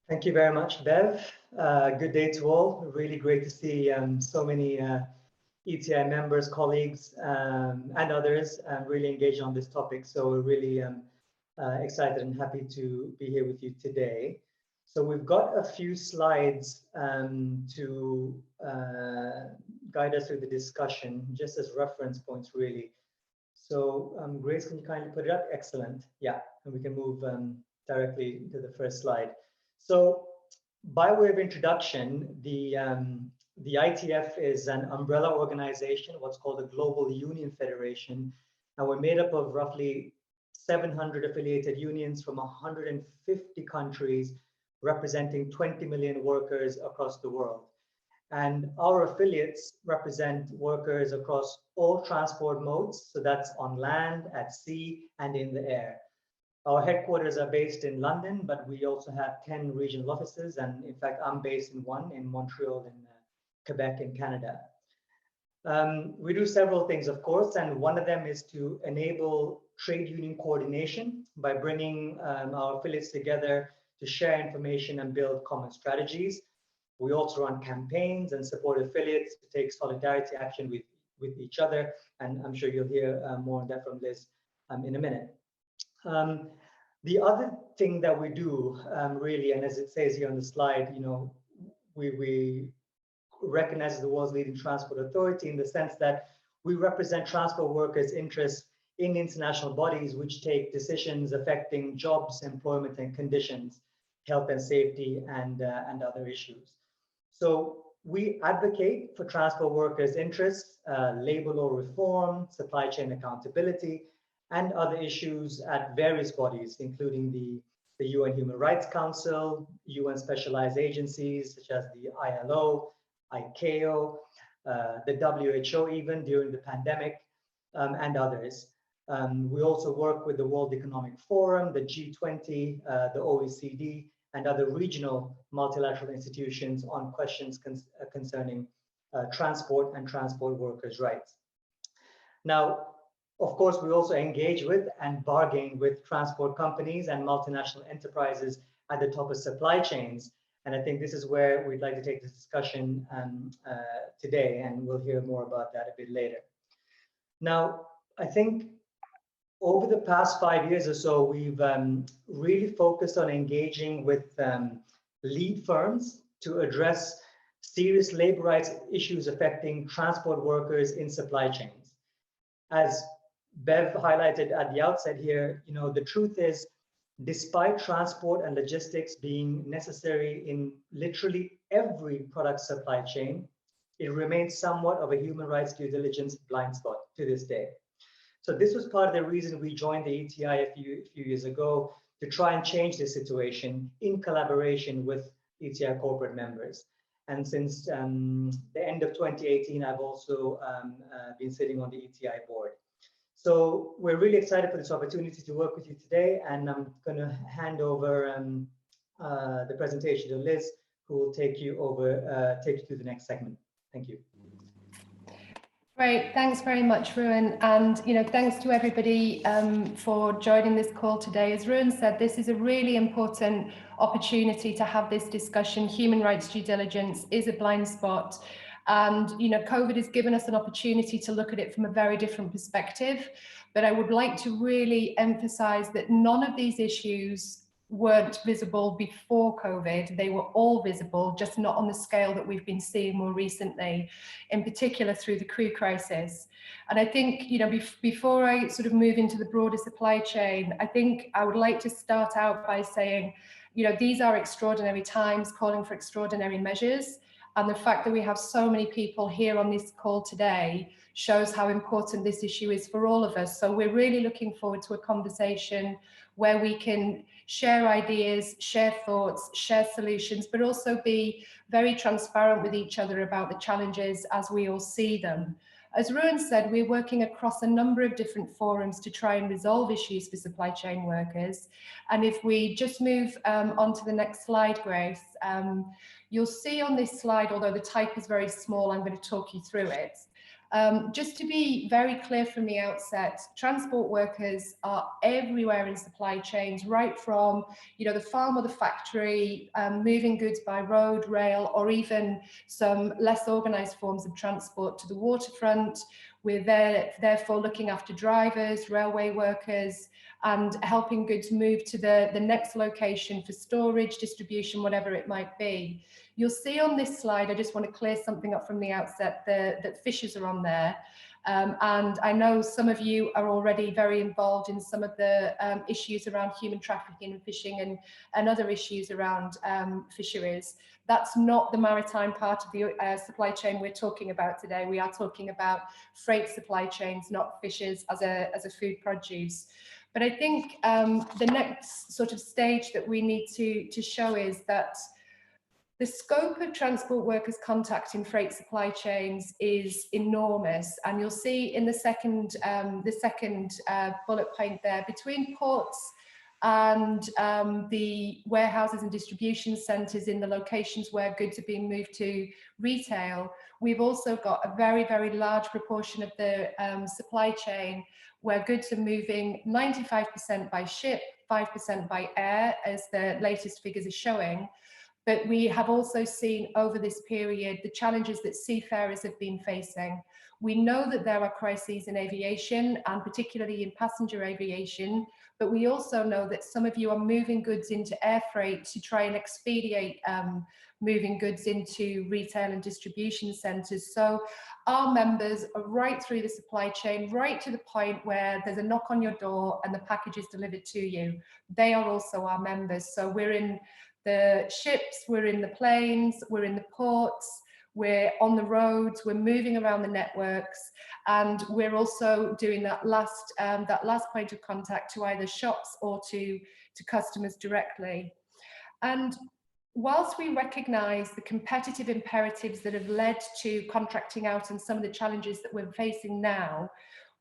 Thank you very much, Bev. Good day to all. Really great to see so many ETI members, colleagues, and others really engaged on this topic. So we're really excited and happy to be here with you today. So we've got a few slides to guide us through the discussion, just as reference points, really. So Grace, can you kindly put it up? Excellent. Yeah, and we can move directly to the first slide. So by way of introduction, the ITF is an umbrella organization, what's called a Global Union Federation, and we're made up of roughly 700 affiliated unions from 150 countries, representing 20 million workers across the world. And our affiliates represent workers across all transport modes, so that's on land, at sea, and in the air. Our headquarters are based in London, but we also have 10 regional offices, and in fact, I'm based in one in Montreal, in Quebec, in Canada. We do several things, of course, and one of them is to enable trade union coordination by bringing our affiliates together to share information and build common strategies. We also run campaigns and support affiliates to take solidarity action with each other, and I'm sure you'll hear more on that from Liz in a minute. The other thing that we do really, and as it says here on the slide, you know, we recognize as the world's leading transport authority in the sense that we represent transport workers' interests in international bodies which take decisions affecting jobs, employment and conditions, health and safety, and other issues. So we advocate for transport workers' interests, labor law reform, supply chain accountability, and other issues at various bodies, including the UN Human Rights Council, UN specialized agencies such as the ILO, ICAO, the WHO even during the pandemic, and others. We also work with the World Economic Forum, the G20, the OECD, and other regional multilateral institutions on questions concerning transport and transport workers' rights. Now, of course, we also engage with and bargain with transport companies and multinational enterprises at the top of supply chains. And I think this is where we'd like to take this discussion today, and we'll hear more about that a bit later. Now, I think over the past 5 years or so, we've really focused on engaging with lead firms to address serious labor rights issues affecting transport workers in supply chains. As Bev highlighted at the outset here, you know, the truth is, despite transport and logistics being necessary in literally every product supply chain, it remains somewhat of a human rights due diligence blind spot to this day. So this was part of the reason we joined the ETI a few years ago, to try and change the situation in collaboration with ETI corporate members. And since the end of 2018, I've also been sitting on the ETI board. So we're really excited for this opportunity to work with you today, and I'm going to hand over the presentation to Liz, who will take you through the next segment. Thank you. Great, thanks very much, Ruwan, and thanks to everybody for joining this call today. As Ruwan said, this is a really important opportunity to have this discussion. Human rights due diligence is a blind spot, and COVID has given us an opportunity to look at it from a very different perspective. But I would like to really emphasize that none of these issues weren't visible before COVID. They were all visible, just not on the scale that we've been seeing more recently, in particular through the crew crisis. And I think, before I sort of move into the broader supply chain, I think I would like to start out by saying, these are extraordinary times calling for extraordinary measures. And the fact that we have so many people here on this call today shows how important this issue is for all of us. So we're really looking forward to a conversation where we can share ideas, share thoughts, share solutions, but also be very transparent with each other about the challenges as we all see them. As Ruwan said, we're working across a number of different forums to try and resolve issues for supply chain workers. And if we just move on to the next slide, Grace, you'll see on this slide, although the type is very small, I'm going to talk you through it. Just to be very clear from the outset, transport workers are everywhere in supply chains, right from the farm or the factory, moving goods by road, rail, or even some less organised forms of transport to the waterfront. We're there, therefore, looking after drivers, railway workers, and helping goods move to the next location for storage, distribution, whatever it might be. You'll see on this slide, I just want to clear something up from the outset, that fishers are on there. And I know some of you are already very involved in some of the issues around human trafficking and fishing and other issues around fisheries. That's not the maritime part of the supply chain we're talking about today. We are talking about freight supply chains, not fishers as a food produce. But I think the next sort of stage that we need to show is that the scope of transport workers' contact in freight supply chains is enormous, and you'll see in the second bullet point there, between ports and the warehouses and distribution centres in the locations where goods are being moved to retail, we've also got a very, very large proportion of the supply chain where goods are moving 95% by ship, 5% by air, as the latest figures are showing. But we have also seen over this period the challenges that seafarers have been facing. We know that there are crises in aviation, and particularly in passenger aviation, but we also know that some of you are moving goods into air freight to try and expedite moving goods into retail and distribution centres. So our members are right through the supply chain, right to the point where there's a knock on your door and the package is delivered to you. They are also our members. So we're in the ships, we're in the planes, we're in the ports, we're on the roads, we're moving around the networks, and we're also doing that last point of contact to either shops or to customers directly. And whilst we recognise the competitive imperatives that have led to contracting out and some of the challenges that we're facing now,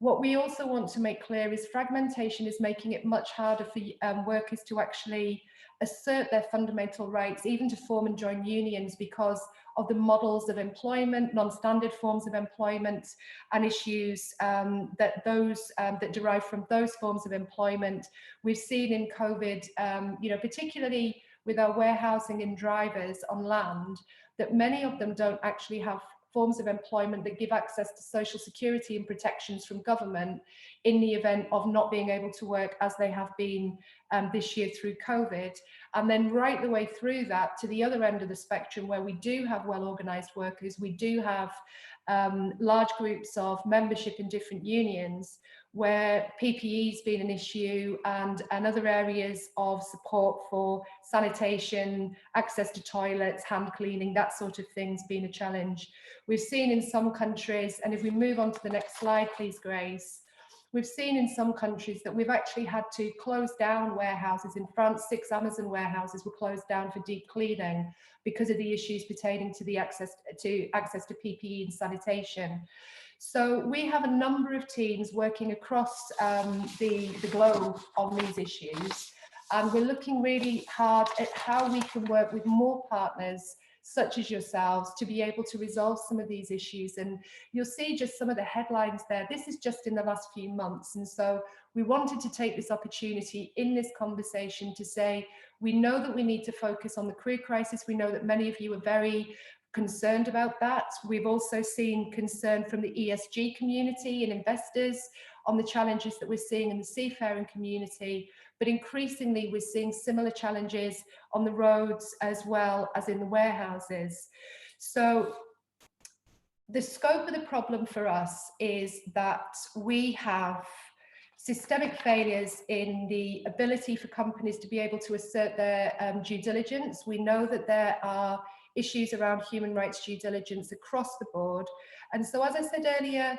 what we also want to make clear is fragmentation is making it much harder for workers to actually assert their fundamental rights, even to form and join unions, because of the models of employment, non-standard forms of employment, and issues that derive from those forms of employment. We've seen in COVID, particularly with our warehousing and drivers on land, that many of them don't actually have forms of employment that give access to social security and protections from government in the event of not being able to work as they have been this year through COVID. And then right the way through that to the other end of the spectrum, where we do have well-organised workers, we do have large groups of membership in different unions, where PPE's been an issue and other areas of support for sanitation, access to toilets, hand cleaning, that sort of thing's been a challenge. We've seen in some countries, and if we move on to the next slide, please, Grace, we've seen in some countries that we've actually had to close down warehouses. In France, 6 Amazon warehouses were closed down for deep cleaning because of the issues pertaining to the access to PPE and sanitation. So we have a number of teams working across the globe on these issues, and we're looking really hard at how we can work with more partners such as yourselves to be able to resolve some of these issues. And you'll see just some of the headlines there. This is just in the last few months. And so we wanted to take this opportunity in this conversation to say, we know that we need to focus on the crew crisis. We know that many of you are very concerned about that. We've also seen concern from the ESG community and investors on the challenges that we're seeing in the seafaring community, but increasingly we're seeing similar challenges on the roads as well as in the warehouses. So the scope of the problem for us is that we have systemic failures in the ability for companies to be able to assert their due diligence. We know that there are issues around human rights due diligence across the board. And so, as I said earlier,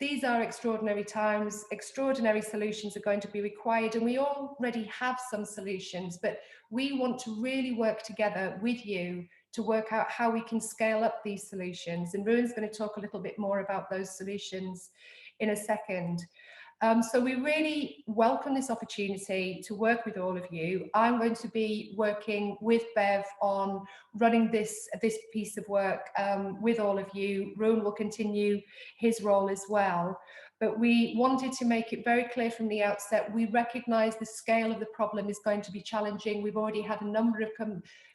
these are extraordinary times, extraordinary solutions are going to be required, and we already have some solutions, but we want to really work together with you to work out how we can scale up these solutions. And Ruwan's going to talk a little bit more about those solutions in a second. So we really welcome this opportunity to work with all of you. I'm going to be working with Bev on running this piece of work with all of you. Ruwan will continue his role as well. But we wanted to make it very clear from the outset, we recognise the scale of the problem is going to be challenging. We've already had a number of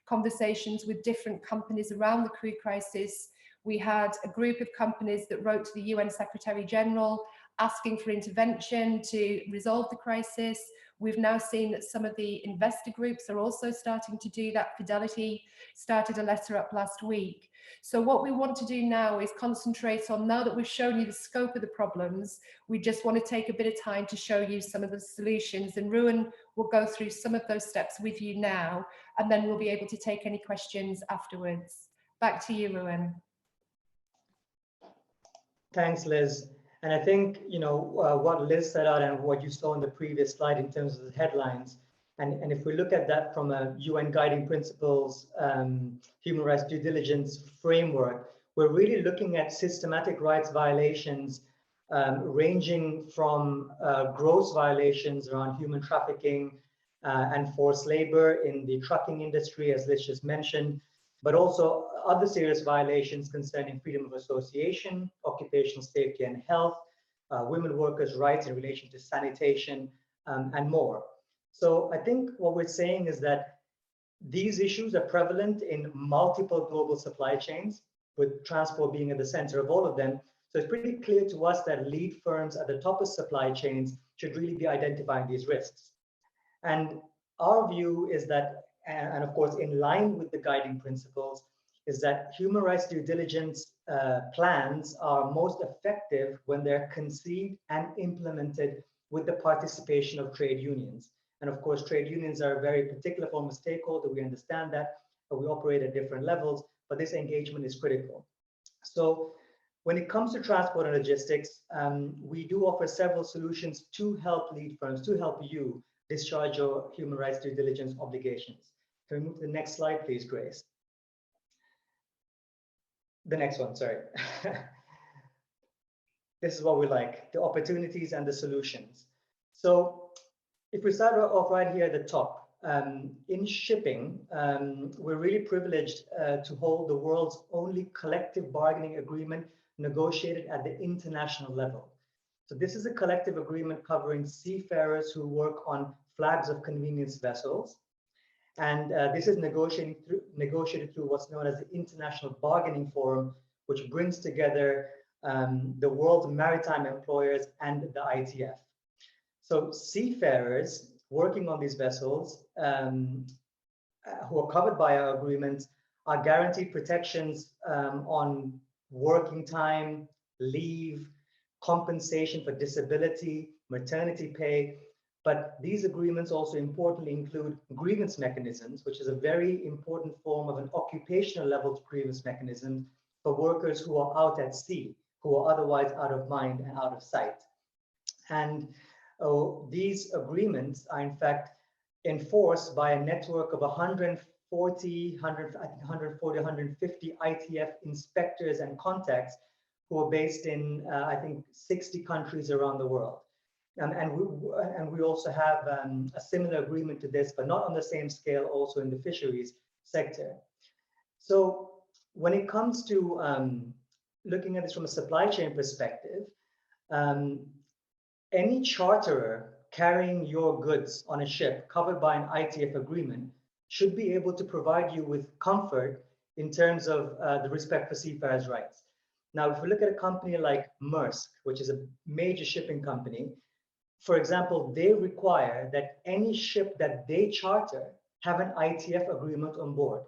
conversations with different companies around the crew crisis. We had a group of companies that wrote to the UN Secretary General asking for intervention to resolve the crisis. We've now seen that some of the investor groups are also starting to do that. Fidelity started a letter up last week. So what we want to do now is concentrate on, now that we've shown you the scope of the problems, we just want to take a bit of time to show you some of the solutions, and Ruwan will go through some of those steps with you now, and then we'll be able to take any questions afterwards. Back to you, Ruwan. Thanks, Liz. And I think, what Liz set out and what you saw in the previous slide in terms of the headlines, and if we look at that from a UN Guiding Principles, human rights due diligence framework, we're really looking at systematic rights violations ranging from gross violations around human trafficking and forced labor in the trucking industry, as Liz just mentioned, but also other serious violations concerning freedom of association, occupational safety and health, women workers' rights in relation to sanitation, and more. So I think what we're saying is that these issues are prevalent in multiple global supply chains, with transport being at the center of all of them. So it's pretty clear to us that lead firms at the top of supply chains should really be identifying these risks. And our view is that, and of course, in line with the guiding principles, is that human rights due diligence plans are most effective when they're conceived and implemented with the participation of trade unions. And of course, trade unions are a very particular form of stakeholder. We understand that, but we operate at different levels, but this engagement is critical. So when it comes to transport and logistics, we do offer several solutions to help lead firms, to help you discharge your human rights due diligence obligations. Can we move to the next slide, please, Grace? The next one, sorry. This is what we like, the opportunities and the solutions. So if we start off right here at the top, in shipping, we're really privileged to hold the world's only collective bargaining agreement negotiated at the international level. So this is a collective agreement covering seafarers who work on flags of convenience vessels. And this is negotiated through what's known as the International Bargaining Forum, which brings together the world's maritime employers and the ITF. So seafarers working on these vessels who are covered by our agreements are guaranteed protections on working time, leave, compensation for disability, maternity pay. But these agreements also importantly include grievance mechanisms, which is a very important form of an occupational level grievance mechanism for workers who are out at sea, who are otherwise out of mind and out of sight. And these agreements are in fact enforced by a network of 150 ITF inspectors and contacts who are based in, I think, 60 countries around the world. And we also have a similar agreement to this, but not on the same scale, also in the fisheries sector. So when it comes to looking at this from a supply chain perspective, any charterer carrying your goods on a ship covered by an ITF agreement should be able to provide you with comfort in terms of the respect for seafarers' rights. Now, if we look at a company like Maersk, which is a major shipping company, for example, they require that any ship that they charter have an ITF agreement on board.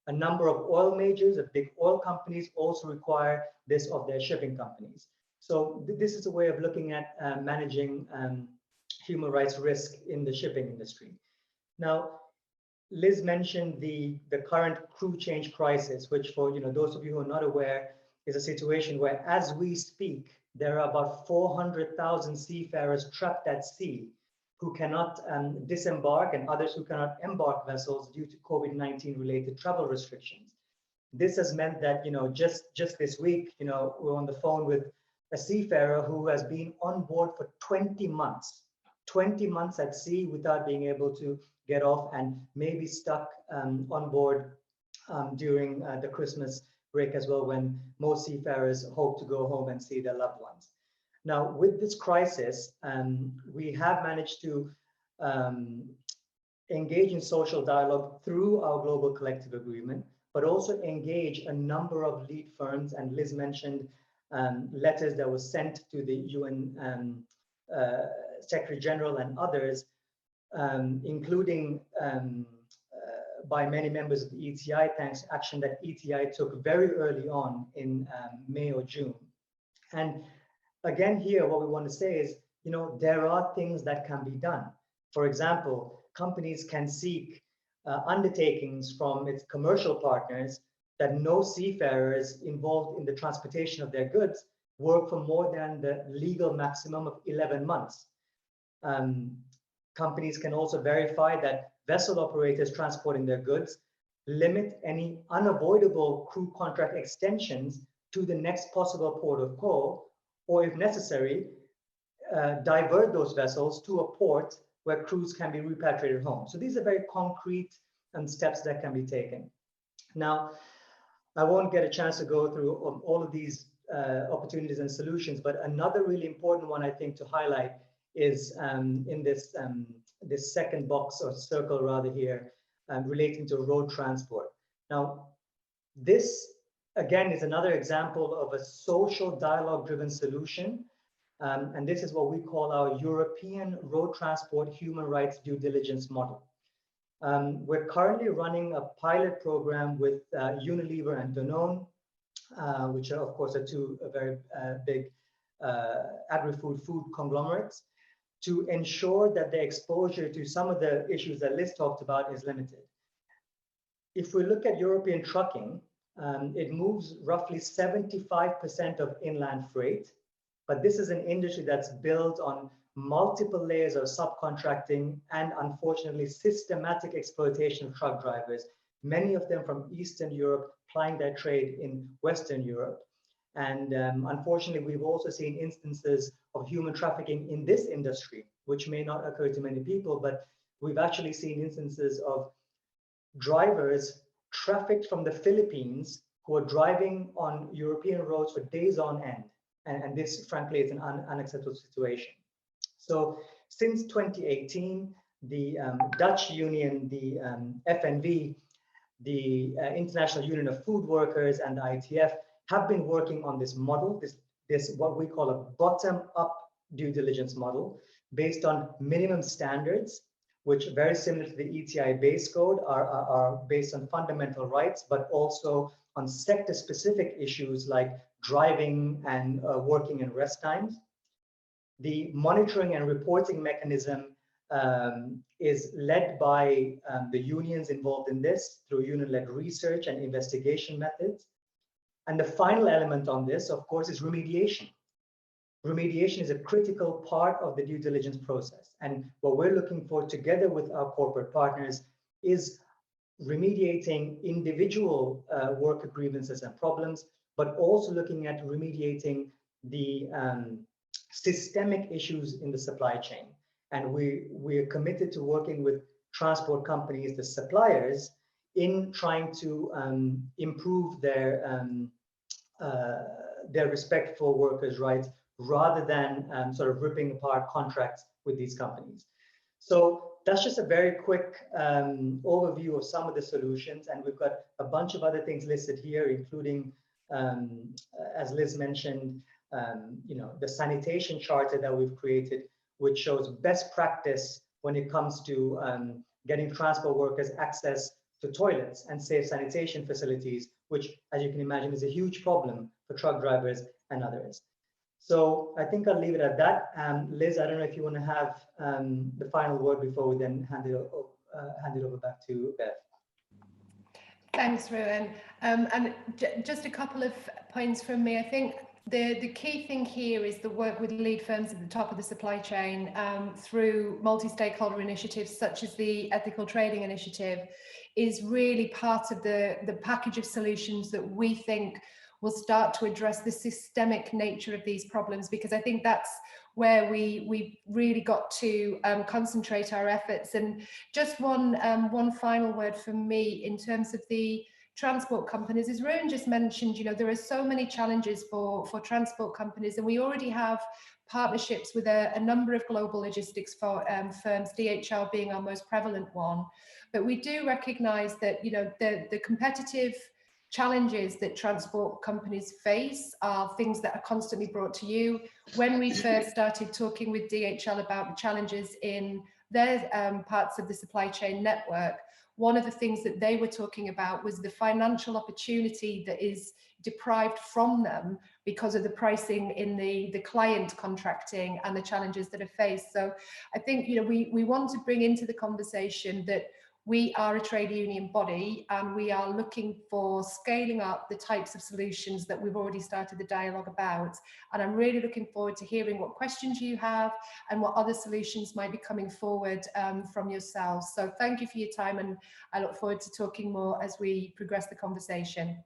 A number of oil majors, of big oil companies, also require this of their shipping companies. So this is a way of looking at managing human rights risk in the shipping industry. Now, Liz mentioned the current crew change crisis, which for those of you who are not aware, is a situation where, as we speak, there are about 400,000 seafarers trapped at sea who cannot disembark, and others who cannot embark vessels due to COVID-19 related travel restrictions. This has meant that just this week, we're on the phone with a seafarer who has been on board for 20 months, 20 months at sea without being able to get off, and maybe stuck on board during the Christmas break as well, when most seafarers hope to go home and see their loved ones. Now, with this crisis, we have managed to engage in social dialogue through our global collective agreement, but also engage a number of lead firms. And Liz mentioned letters that were sent to the UN Secretary General and others, including by many members of the ETI, thanks to action that ETI took very early on in May or June. And again, here, what we want to say is, you know, there are things that can be done. For example, companies can seek undertakings from its commercial partners that no seafarers involved in the transportation of their goods work for more than the legal maximum of 11 months. Companies can also verify that vessel operators transporting their goods limit any unavoidable crew contract extensions to the next possible port of call, or if necessary, divert those vessels to a port where crews can be repatriated home. So these are very concrete steps that can be taken. Now, I won't get a chance to go through all of these opportunities and solutions, but another really important one I think to highlight is in this this second box or circle rather here, relating to road transport. Now, this again is another example of a social dialogue driven solution. And this is what we call our European road transport human rights due diligence model. We're currently running a pilot program with Unilever and Danone, which are, of course, are two very big agri-food food conglomerates, to ensure that the exposure to some of the issues that Liz talked about is limited. If we look at European trucking, it moves roughly 75% of inland freight, but this is an industry that's built on multiple layers of subcontracting and, unfortunately, systematic exploitation of truck drivers, many of them from Eastern Europe plying their trade in Western Europe. And unfortunately, we've also seen instances of human trafficking in this industry, which may not occur to many people, but we've actually seen instances of drivers trafficked from the Philippines who are driving on European roads for days on end. And this, frankly, is an unacceptable situation. So since 2018, the Dutch union, the FNV, the International Union of Food Workers, and the ITF have been working on this model, this what we call a bottom-up due diligence model, based on minimum standards, which, very similar to the ETI base code, are based on fundamental rights, but also on sector-specific issues like driving and working and rest times. The monitoring and reporting mechanism is led by the unions involved in this through union-led research and investigation methods. And the final element on this, of course, is remediation. Remediation is a critical part of the due diligence process. And what we're looking for together with our corporate partners is remediating individual worker grievances and problems, but also looking at remediating the systemic issues in the supply chain. And we're committed to working with transport companies, the suppliers, in trying to improve their respect for workers' rights, rather than sort of ripping apart contracts with these companies. So that's just a very quick overview of some of the solutions, and we've got a bunch of other things listed here, including, as Liz mentioned, you know, the sanitation charter that we've created, which shows best practice when it comes to getting transport workers access to toilets and safe sanitation facilities, which, as you can imagine, is a huge problem for truck drivers and others. So I think I'll leave it at that. Liz, I don't know if you want to have the final word before we then hand it over back to Beth. Thanks, Ruwan. And just a couple of points from me. I think the key thing here is the work with lead firms at the top of the supply chain through multi-stakeholder initiatives such as the Ethical Trading Initiative is really part of the package of solutions that we think will start to address the systemic nature of these problems, because I think that's where we really got to concentrate our efforts. And just one final word from me in terms of the transport companies. As Ruwan just mentioned, you know, there are so many challenges for transport companies, and we already have partnerships with a number of global logistics firms, DHL being our most prevalent one. But we do recognise that, you know, the competitive challenges that transport companies face are things that are constantly brought to you. When we first started talking with DHL about the challenges in their parts of the supply chain network, one of the things that they were talking about was the financial opportunity that is deprived from them because of the pricing in the client contracting and the challenges that are faced. So I think, you know, we want to bring into the conversation that we are a trade union body, and we are looking for scaling up the types of solutions that we've already started the dialogue about. And I'm really looking forward to hearing what questions you have and what other solutions might be coming forward from yourselves. So thank you for your time, and I look forward to talking more as we progress the conversation.